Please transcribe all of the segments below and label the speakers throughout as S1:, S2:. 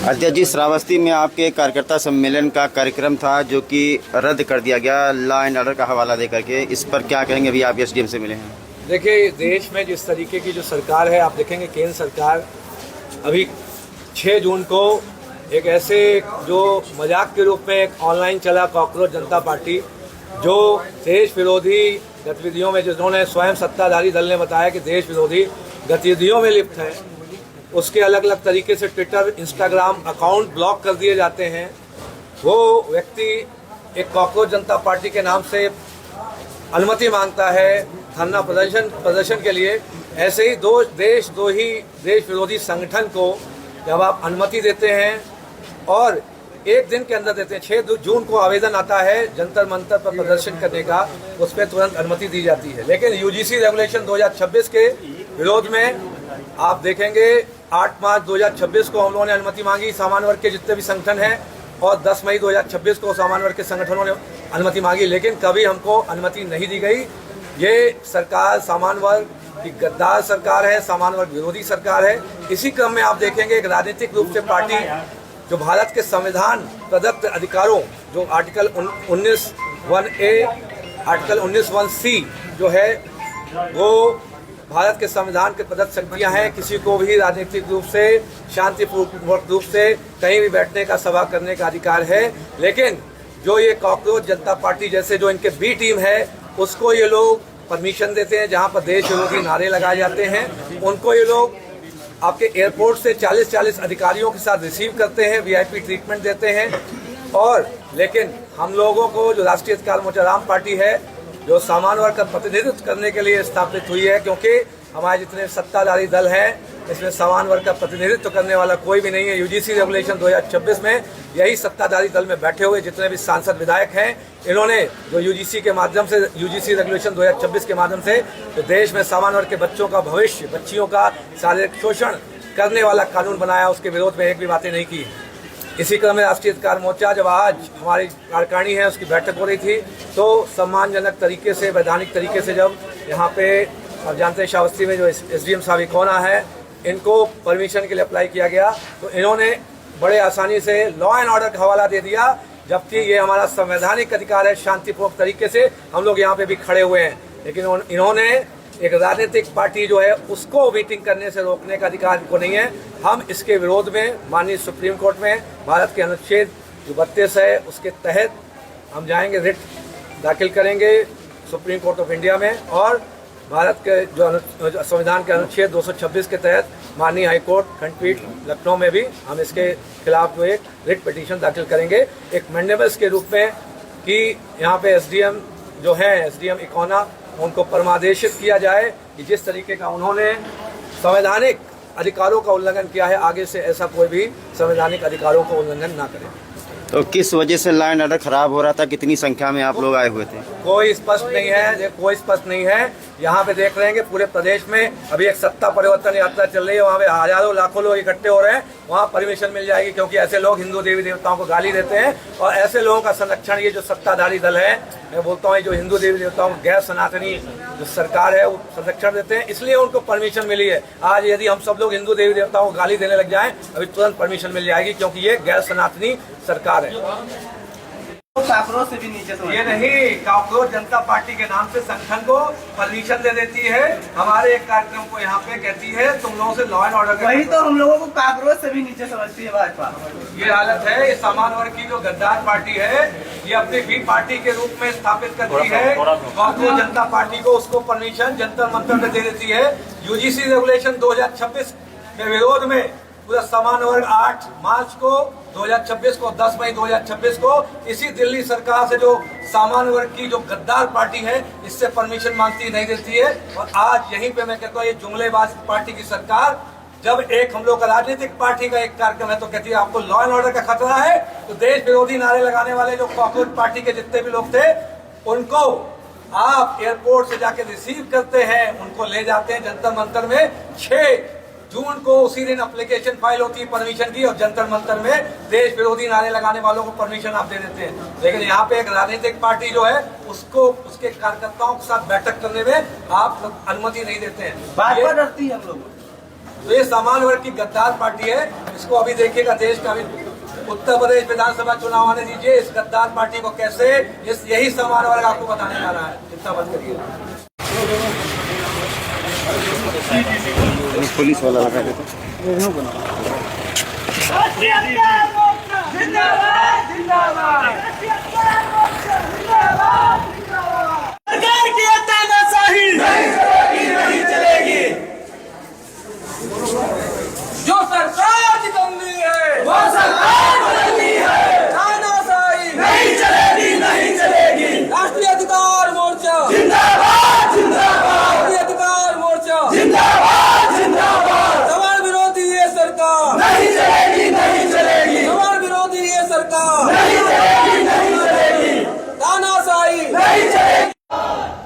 S1: अध्यक्ष जी, श्रावस्ती में आपके कार्यकर्ता सम्मेलन का कार्यक्रम था जो कि रद्द कर दिया गया लॉ एंड ऑर्डर का हवाला देकर के, इस पर क्या कहेंगे? अभी आप एसडीएम से मिले हैं।
S2: देखिए, देश में जिस तरीके की जो सरकार है, आप देखेंगे केंद्र सरकार अभी 6 जून को एक ऐसे जो मजाक के रूप में एक ऑनलाइन चला कॉकरोच जनता पार्टी, जो देश विरोधी गतिविधियों में, जिन्होंने स्वयं सत्ताधारी दल ने बताया कि देश विरोधी गतिविधियों में लिप्त है, उसके अलग अलग तरीके से ट्विटर, इंस्टाग्राम अकाउंट ब्लॉक कर दिए जाते हैं। वो व्यक्ति एक कॉकरोच जनता पार्टी के नाम से अनुमति मांगता है धरना प्रदर्शन के लिए। ऐसे ही दो देश विरोधी संगठन को जब आप अनुमति देते हैं और एक दिन के अंदर देते हैं, 6 जून को आवेदन आता है जंतर मंतर पर प्रदर्शन करने का, उस पर तुरंत अनुमति दी जाती है। लेकिन यूजीसी रेगुलेशन 2026 के विरोध में आप देखेंगे 8 मार्च 2026 को हम लोगों ने अनुमति मांगी, सामान्य वर्ग के जितने भी संगठन हैं, और 10 मई 2026 को सामान्य वर्ग के संगठनों ने अनुमति मांगी, लेकिन कभी हमको अनुमति नहीं दी गई। ये सरकार सामान्य वर्ग की गद्दार सरकार है, सामान्य वर्ग विरोधी सरकार है। इसी क्रम में आप देखेंगे एक राजनीतिक रूप से पार्टी जो भारत के संविधान प्रदत्त अधिकारों, जो आर्टिकल 19(1)(a), आर्टिकल 19(1)(c) जो है, वो भारत के संविधान के प्रदत्त शक्तियां हैं। किसी को भी राजनीतिक रूप से, शांतिपूर्वक रूप से कहीं भी बैठने का, सभा करने का अधिकार है। लेकिन जो ये कॉकरोच जनता पार्टी जैसे जो इनके बी टीम है, उसको ये लोग परमिशन देते हैं जहां पर देश विरोधी नारे लगाए जाते हैं। उनको ये लोग आपके एयरपोर्ट से 40-40 अधिकारियों के साथ रिसीव करते हैं, वीआईपी ट्रीटमेंट देते हैं। और लेकिन हम लोगों को, जो राष्ट्रीय अधिकार मोर्चा राम पार्टी है, जो सामान्य वर्ग का प्रतिनिधित्व करने के लिए स्थापित हुई है, क्योंकि हमारे जितने सत्ताधारी दल हैं, इसमें सामान्य वर्ग का प्रतिनिधित्व करने वाला कोई भी नहीं है। यूजीसी रेगुलेशन 2026 में यही सत्ताधारी दल में बैठे हुए जितने भी सांसद विधायक हैं, इन्होंने जो यूजीसी के माध्यम से, यूजीसी रेगुलेशन 2026 के माध्यम से जो देश में सामान्य वर्ग के बच्चों का भविष्य, बच्चियों का शारीरिक शोषण करने वाला कानून बनाया, उसके विरोध में एक भी बातें नहीं की। इसी क्रम में राष्ट्रीय अधिकार मोर्चा, जब आज हमारी कार्यकारिणी है उसकी बैठक हो रही थी, तो सम्मानजनक तरीके से, वैधानिक तरीके से, जब यहाँ पे आप जानते हैं श्रावस्ती में जो एसडीएम साहब इकोना है, इनको परमिशन के लिए अप्लाई किया गया, तो इन्होंने बड़े आसानी से लॉ एंड ऑर्डर का हवाला दे दिया, जबकि ये हमारा संवैधानिक अधिकार है। शांतिपूर्वक तरीके से हम लोग यहाँ पे भी खड़े हुए हैं, लेकिन इन्होंने एक राजनीतिक पार्टी जो है उसको मीटिंग करने से रोकने का अधिकार इनको नहीं है। हम इसके विरोध में माननीय सुप्रीम कोर्ट में भारत के अनुच्छेद जो 32 है उसके तहत हम जाएंगे, रिट दाखिल करेंगे सुप्रीम कोर्ट ऑफ इंडिया में, और भारत के जो संविधान के अनुच्छेद 226 के तहत माननीय हाईकोर्ट खंडपीठ लखनऊ में भी हम इसके खिलाफ जो एक रिट पिटीशन दाखिल करेंगे, एक मैंडेबस के रूप में, कि यहाँ पे एसडीएम जो है, एसडीएम इकोना, उनको परमादेशित किया जाए कि जिस तरीके का उन्होंने संवैधानिक अधिकारों का उल्लंघन किया है, आगे से ऐसा कोई भी संवैधानिक अधिकारों का उल्लंघन ना करे।
S1: तो किस वजह से लॉ एंड ऑर्डर खराब हो रहा था? कितनी संख्या में आप लोग आए हुए थे?
S2: कोई स्पष्ट नहीं है, कोई स्पष्ट नहीं है। यहाँ पे देख रहे हैं कि पूरे प्रदेश में अभी एक सत्ता परिवर्तन यात्रा चल रही है, वहाँ पे हजारों लाखों लोग इकट्ठे हो रहे हैं, वहाँ परमिशन मिल जाएगी, क्योंकि ऐसे लोग हिंदू देवी देवताओं को गाली देते हैं, और ऐसे लोगों का संरक्षण ये जो सत्ताधारी दल है, मैं बोलता हूँ, जो हिंदू देवी देवताओं को गैर सनातनी जो सरकार है वो संरक्षण देते हैं, इसलिए उनको परमिशन मिली है। आज यदि हम सब लोग हिंदू देवी देवताओं को गाली देने लग जाएं, अभी तुरंत परमिशन मिल जाएगी, क्योंकि ये गैर सनातनी सरकार है।
S3: कॉकरोच से भी नीचे
S2: ये नहीं, कॉकरोच जनता पार्टी के नाम से संगठन को परमिशन दे देती है, हमारे एक कार्यक्रम को यहाँ पे कहती है तुम लोगों से लॉ एंड ऑर्डर। वही
S3: तो हम लोगों को कॉकरोच से भी नीचे समझती है भाजपा।
S2: ये हालत है। ये सामान्य वर्ग की जो गद्दार पार्टी है, ये अपनी बी पार्टी के रूप में स्थापित करती है कॉकरोच जनता पार्टी को, उसको परमिशन जंतर मंतर में दे देती है। यूजीसी रेगुलेशन 2026 के विरोध में पूरा सामान्य वर्ग 8 मार्च को 2026 को, 10 मई 2026 को इसी दिल्ली सरकार से, जो सामान्य वर्ग की जो गद्दार पार्टी है, इससे परमिशन मांगती नहीं देती है। और आज यहीं पे मैं कहता हूँ, ये जुमलेबाज पार्टी की सरकार, जब एक हम लोग का राजनीतिक पार्टी का एक कार्यक्रम है तो कहती है आपको लॉ एंड ऑर्डर का खतरा है, तो देश विरोधी नारे लगाने वाले जो कॉकरोच पार्टी के जितने भी लोग थे, उनको आप एयरपोर्ट से जाके रिसीव करते हैं, उनको ले जाते हैं जंतर मंतर में। 6 जून को उसी दिन एप्लीकेशन फाइल होती है परमिशन की, और जंतर मंतर में देश विरोधी नारे लगाने वालों को परमिशन आप दे देते हैं। लेकिन यहाँ पे एक राजनीतिक पार्टी जो है, उसको उसके कार्यकर्ताओं के साथ बैठक करने में आप अनुमति नहीं देते हैं।
S3: भाजपा डरती है हम लोग।
S2: तो ये सामान्य वर्ग की गद्दार पार्टी है। इसको अभी देखिएगा, देश का अभी उत्तर प्रदेश विधानसभा चुनाव आने दीजिए, इस गद्दार पार्टी को कैसे यही सामान्य वर्ग आपको बताने जा रहा है। इतना बंद करिए।
S1: पुलिस वाला लगा देता
S3: सरकार की तानाशाही नहीं चलेगी।
S2: जो सरकार निकलनी है
S3: वो सरकार बदलनी है,
S2: तानाशाही
S3: नहीं चलेगी, नहीं चलेगी।
S2: राष्ट्रीय अधिकार मोर्चा
S3: जिंदाबाद, जिंदाबाद,
S2: राष्ट्रीय अधिकार मोर्चा
S3: जिंदाबाद, जिंदाबाद।
S2: समाज विरोधी ये सरकार
S3: नहीं चलेगी, नहीं चलेगी,
S2: समाज विरोधी ये सरकार
S3: नहीं चलेगी, नहीं चलेगी,
S2: तानाशाही
S3: नहीं चलेगी,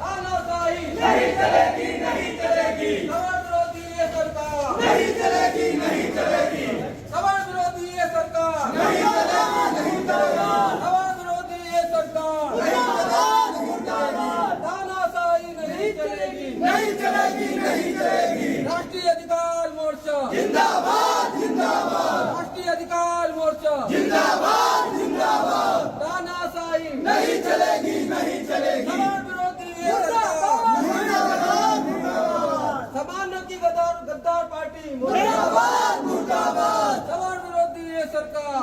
S2: तानाशाही
S3: नहीं चलेगी, नहीं चलेगी,
S2: समाज विरोधी ये सरकार
S3: नहीं चलेगी, नहीं चलेगी,
S2: समाज विरोधी ये सरकार
S3: नहीं चलेगी, नहीं चलेगी,
S2: समाज विरोधी ये सरकार तानाशाही नहीं चलेगी,
S3: नहीं चलेगी, नहीं चलेगी।
S2: राष्ट्रीय अधिकार मोर्चा
S3: जिंदाबाद, जिंदाबाद,
S2: राष्ट्रीय अधिकार मोर्चा
S3: जिंदाबाद, जिंदाबाद।
S2: तानाशाही
S3: नहीं चलेगी, नहीं चलेगी,
S2: समाज विरोधी ये सरकार सामान्य की गद्दार पार्टी
S3: मुर्दाबाद, मुर्दाबाद,
S2: समाज विरोधी ये सरकार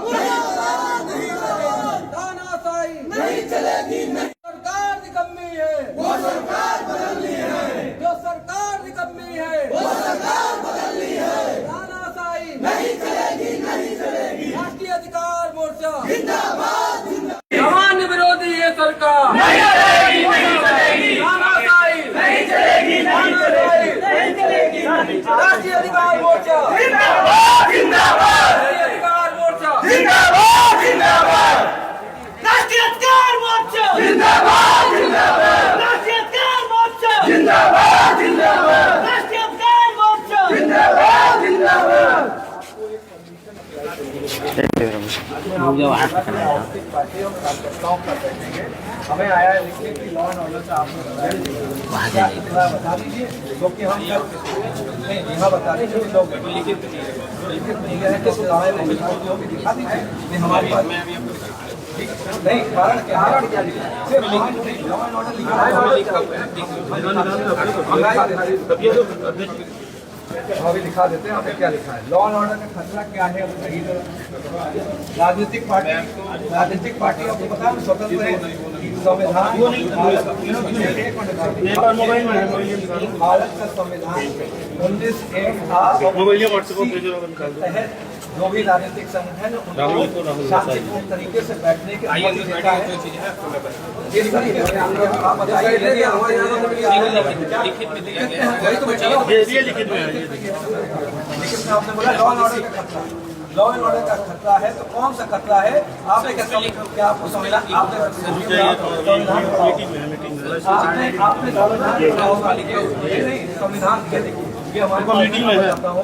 S2: तानाशाही
S3: नहीं चलेगी, नहीं।
S2: सरकार निकम्मी है,
S3: वो सरकार बदलनी है,
S2: जो सरकार निकम्मी है
S3: वो सरकार बदलनी है,
S2: तानाशाही
S3: नहीं चलेगी, नहीं चलेगी,
S2: राष्ट्रीय अधिकार मोर्चा
S3: जिंदाबाद, जिंदाबाद।
S2: सामान्य विरोधी ये सरकार
S3: नहीं चलेगी, नहीं चलेगी,
S2: तानाशाही
S3: नहीं चलेगी, नहीं चलेगी, नहीं चलेगी।
S2: राष्ट्रीय अधिकार मोर्चा
S3: जिंदाबाद, जिंदाबाद,
S2: राष्ट्रीय अधिकार मोर्चा
S3: जिंदाबाद, जिंदाबाद,
S2: राष्ट्रीय अधिकार मोर्चा
S3: जिंदाबाद, जिंदाबाद,
S2: राष्ट्रीय अधिकार मोर्चा
S3: जिंदाबाद, जिंदाबाद,
S2: राष्ट्रीय अधिकार मोर्चा
S3: जिंदाबाद, जिंदाबाद।
S2: हमें आया है लिखिए कि लॉ एंड ऑर्डर से आप बता दीजिए, क्योंकि हम नहीं यहाँ बता दीजिए लोग लिखित नहीं है कि सुनाए नहीं दिखा दीजिए नहीं हमारी बात नहीं कारण क्या लिखा सिर्फ लॉ एंड ऑर्डर लिखा अभी दिखा देते हैं। आपने क्या लिखा है? लॉ एंड ऑर्डर का खतरा क्या है? अब सही तो राजनीतिक पार्टी आपको पता है स्वतंत्र है, संविधान भारत का संविधान 19 जो भी राजनीतिक संगठन उनको शांतिपूर्ण तरीके से बैठने की अनुमति देता है। इस तरीके से आप बताइए लिखित में आपने बोला लॉ एंड ऑर्डर का खतरा, लॉ एंड ऑर्डर का खतरा है तो कौन सा खतरा है? आपने कैसे क्या आपको संविधान आपने संविधान क्या देखिए ये हमारे मीटिंग में बताता हूँ,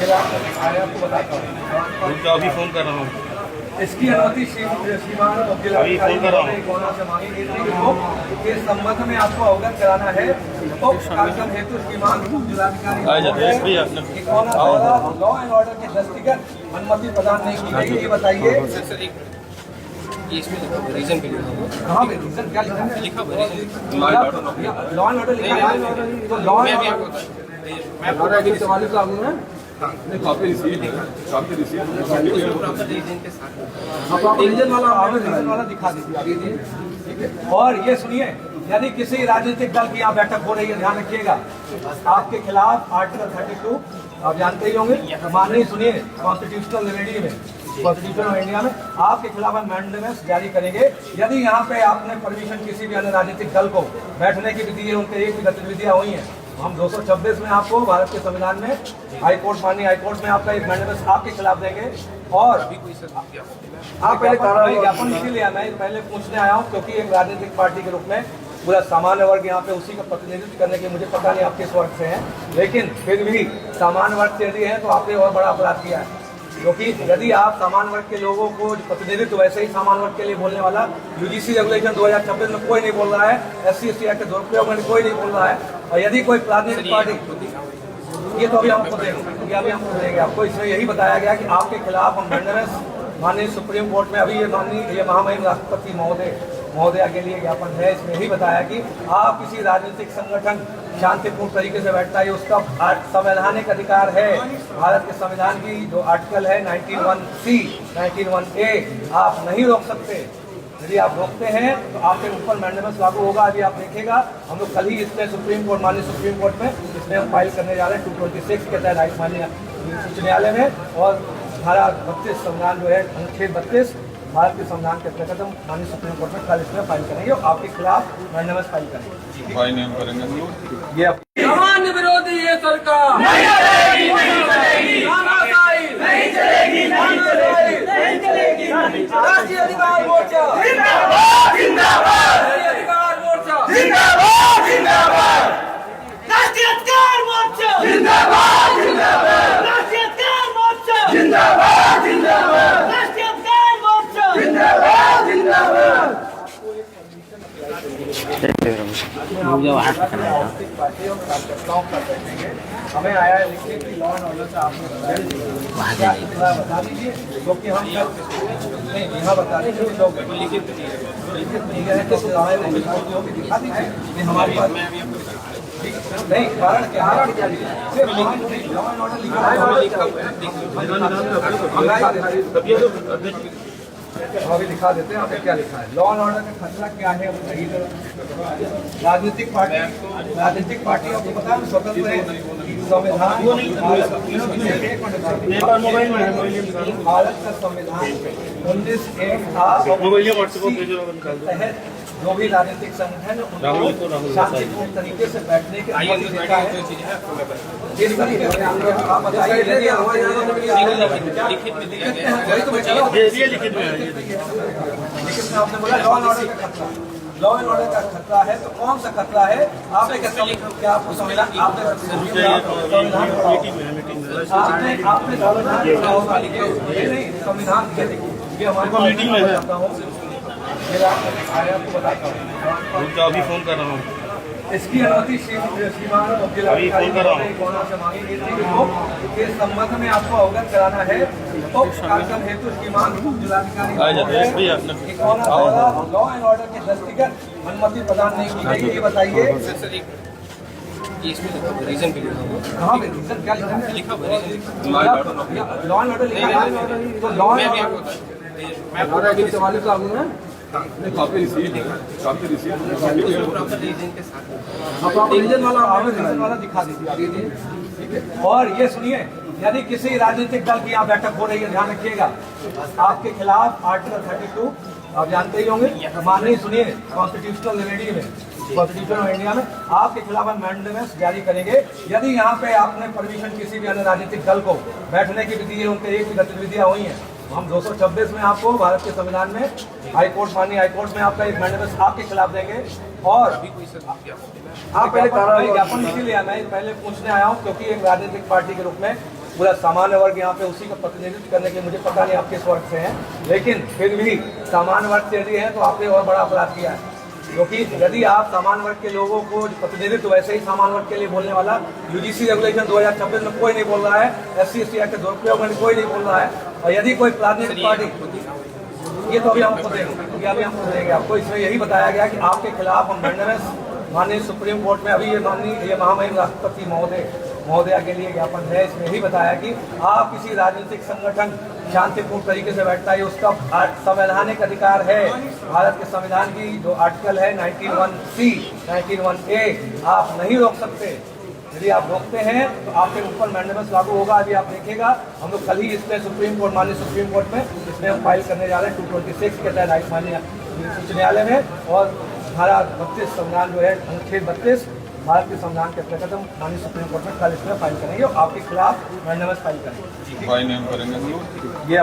S2: आपको बताता हूँ
S4: अभी फोन कर रहा हूँ।
S2: इसकी अनुमति श्रीमान
S4: अभी फोन कर रहा हूँ।
S2: से मांगी गई थी के संबंध में आपको अवगत कराना है। तो कार्यक्रम हेतु श्रीमान जिलाधिकारी लॉ एंड ऑर्डर के दृष्टिगत अनुमति प्रदान नहीं की गई। ये बताइए
S4: रीजन पे
S2: कहाँ पे रीजन क्या लिखा है? लॉ एंड ऑर्डर लिखा है तो law and order copy region वाला दिखा दीजिए। और ये सुनिए, यदि किसी राजनीतिक दल की यहाँ बैठक हो रही है, ध्यान रखिएगा आपके खिलाफ आर्टिकल 32 आप जानते ही होंगे, माननीय सुनिए कॉन्स्टिट्यूशनल रेमेडी में कॉन्स्टिट्यूशन ऑफ इंडिया में आपके खिलाफ हम मैंडेमेंट्स जारी करेंगे। यदि यहाँ पे आपने परमिशन किसी भी अन्य राजनीतिक दल को बैठने की विधि है, उनके एक भी गतिविधियाँ हुई हैं, हम 226 में आपको भारत के संविधान में हाईकोर्ट माननीय हाईकोर्ट में आपका एक मैंडेमेंट्स आपके खिलाफ देंगे। और आप पहले ज्ञापन इसीलिए मैं पहले पूछने आया हूँ क्योंकि एक राजनीतिक पार्टी के रूप में पूरा सामान्य वर्ग यहाँ पे उसी का प्रतिनिधित्व करने के मुझे पता नहीं आप किस वर्ग से हैं, लेकिन फिर भी सामान्य वर्ग से यदि है तो आपने और बड़ा अपराध किया है। क्योंकि यदि आप सामान्य वर्ग के लोगों को प्रतिनिधित्व वैसे ही सामान्य वर्ग के लिए बोलने वाला यूजीसी रेगुलेशन 2026 में कोई नहीं बोल रहा है, SC/ST एक्ट के दुरुपयोग में कोई नहीं बोल रहा है। और यदि कोई राजनीतिक पार्टी ये तो अभी हमको देंगे, ये अभी हमको देंगे आपको। इसमें यही बताया गया कि आपके खिलाफ हम मेंटेनेंस माननीय सुप्रीम कोर्ट में अभी ये माननीय महामहिम राष्ट्रपति महोदया के लिए ज्ञापन है। इसमें यही बताया कि आप किसी राजनीतिक संगठन शांतिपूर्ण तरीके से बैठता है, उसका संवैधानिक अधिकार है। भारत के संविधान की जो आर्टिकल है 91C 91A आप नहीं रोक सकते। यदि आप रोकते हैं तो आपके ऊपर मैंडेमस लागू होगा। अभी आप देखिएगा, हम लोग कल ही इसमें सुप्रीम कोर्ट माननीय सुप्रीम कोर्ट में इसमें हम फाइल करने जा रहे हैं 226 के तहत माननीय उच्च न्यायालय में। और धारा 32 संविधान जो है अनुच्छेद 32 भारत के संविधान के अंतर्गत हम माननीय सुप्रीम कोर्ट में कल इसमें फाइल करेंगे और आपके खिलाफ मैंडेमस फाइल करेंगे।
S4: फाइन नेम करेंगे
S2: ये
S3: सामान्य विरोधी ये सरकार नहीं चलेगी, नहीं चलेगी, तानाशाही नहीं चलेगी, नहीं चलेगी, नहीं चलेगी। राष्ट्रीय अधिकार मोर्चा जिंदाबाद, जिंदाबाद। राष्ट्रीय अधिकार मोर्चा जिंदाबाद, जिंदाबाद। राष्ट्रीय अधिकार मोर्चा जिंदाबाद, जिंदाबाद। राष्ट्रीय अधिकार मोर्चा जिंदाबाद, जिंदाबाद। राष्ट्रीय अधिकार मोर्चा जिंदाबाद, जिंदाबाद।
S2: हमें आया है लिखिए कि लॉ एंड ऑर्डर से आप बता दीजिए, क्योंकि हम नहीं यहाँ बता दीजिए लिखित दिखा दीजिए हमारी बात नहीं। कारण क्या लॉ एंड ऑर्डर लिखा हम अभी दिखा देते हैं। आपने क्या लिखा है? लॉ एंड ऑर्डर का खतरा क्या है? राजनीतिक पार्टियों को पता है स्वतंत्र है, संविधान भारत का संविधान 19 तहत जो भी राजनीतिक संगठन उनको शांतिपूर्ण तरीके से बैठने के अनुमति देता है। जिस तरीके से आप बताइए, लिखित में आपने बोला लॉ एंड ऑर्डर का खतरा, लॉ एंड ऑर्डर का खतरा है। तो कौन सा खतरा है? आपने क्या आपको संविधान आपने संविधान ये हमारे मीटिंग में बताता हूँ, आपको बताता हूँ।
S4: अभी फोन कर रहा हूँ।
S2: इसकी अनुमति श्रीमान से मांगी गई थी। तो इस संबंध में आपको अवगत कराना है तो कार्यक्रम हेतु श्रीमान जिलाधिकारी लॉ एंड ऑर्डर के दृष्टिगत अनुमति प्रदान नहीं की गई। ये बताइए
S4: रीजन
S2: कहाँ पे रीजन क्या लिखा है? लॉ एंड ऑर्डर लिखा है। तो लॉ एंड ऑर्डर वाला दिखा दीजिए। और ये सुनिए, यदि किसी राजनीतिक दल की यहाँ बैठक हो रही है, ध्यान रखिएगा, आपके खिलाफ आर्टिकल 32 आप जानते ही होंगे, माननीय सुनिए, कॉन्स्टिट्यूशनल रेमेडी में कॉन्स्टिट्यूशन ऑफ इंडिया में आपके खिलाफ हम मैंडेमस जारी करेंगे। यदि यहाँ पे आपने परमिशन किसी भी अन्य राजनीतिक दल को बैठने की विधि है, उनके एक भी गतिविधियाँ हुई हैं, हम 226 में आपको भारत के संविधान में हाईकोर्ट माननीय हाईकोर्ट में आपका एक मैंडेमस आपके खिलाफ देंगे। और आप पहले ज्ञापन इसीलिए मैं पहले पूछने आया हूँ क्योंकि एक राजनीतिक पार्टी के रूप में पूरा सामान्य वर्ग यहाँ पे उसी का प्रतिनिधित्व करने के, मुझे पता नहीं आप किस वर्ग से हैं, लेकिन फिर भी सामान्य वर्ग से यदि है तो आपने और बड़ा अपराध किया है। क्योंकि यदि आप सामान्य वर्ग के लोगों को प्रतिनिधित्व, वैसे ही सामान्य वर्ग के लिए बोलने वाला यूजीसी रेगुलेशन 2026 में कोई नहीं बोल रहा है, SC/ST एक्ट के दुरुपयोग में कोई नहीं बोल रहा है। और यदि कोई राजनीतिक पार्टी, ये तो अभी हमको देंगे, ये अभी हमको देंगे आपको। इसमें यही बताया गया कि आपके खिलाफ हम मेंटेनेंस माननीय सुप्रीम कोर्ट में अभी ये माननीय महामहिम राष्ट्रपति महोदया के लिए ज्ञापन है। इसमें यही बताया कि आप किसी राजनीतिक संगठन शांतिपूर्ण तरीके से बैठता है, उसका संवैधानिक अधिकार है। भारत के संविधान की जो आर्टिकल है 91C 91A आप नहीं रोक सकते। यदि आप रोकते हैं तो आपके ऊपर मैंडेमस लागू होगा। अभी आप देखिएगा, हम लोग कल ही इसमें सुप्रीम कोर्ट माननीय सुप्रीम कोर्ट में इसमें हम फाइल करने जा रहे हैं 226 के तहत माननीय उच्च न्यायालय में। और धारा 32 संविधान जो है अनुच्छेद 32 भारत के संविधान के अंतर्गत हम माननीय सुप्रीम कोर्ट में कल इसमें फाइल करेंगे और आपके खिलाफ मैंडेमस फाइल करेंगे।
S4: फाइन नेम करेंगे
S2: ये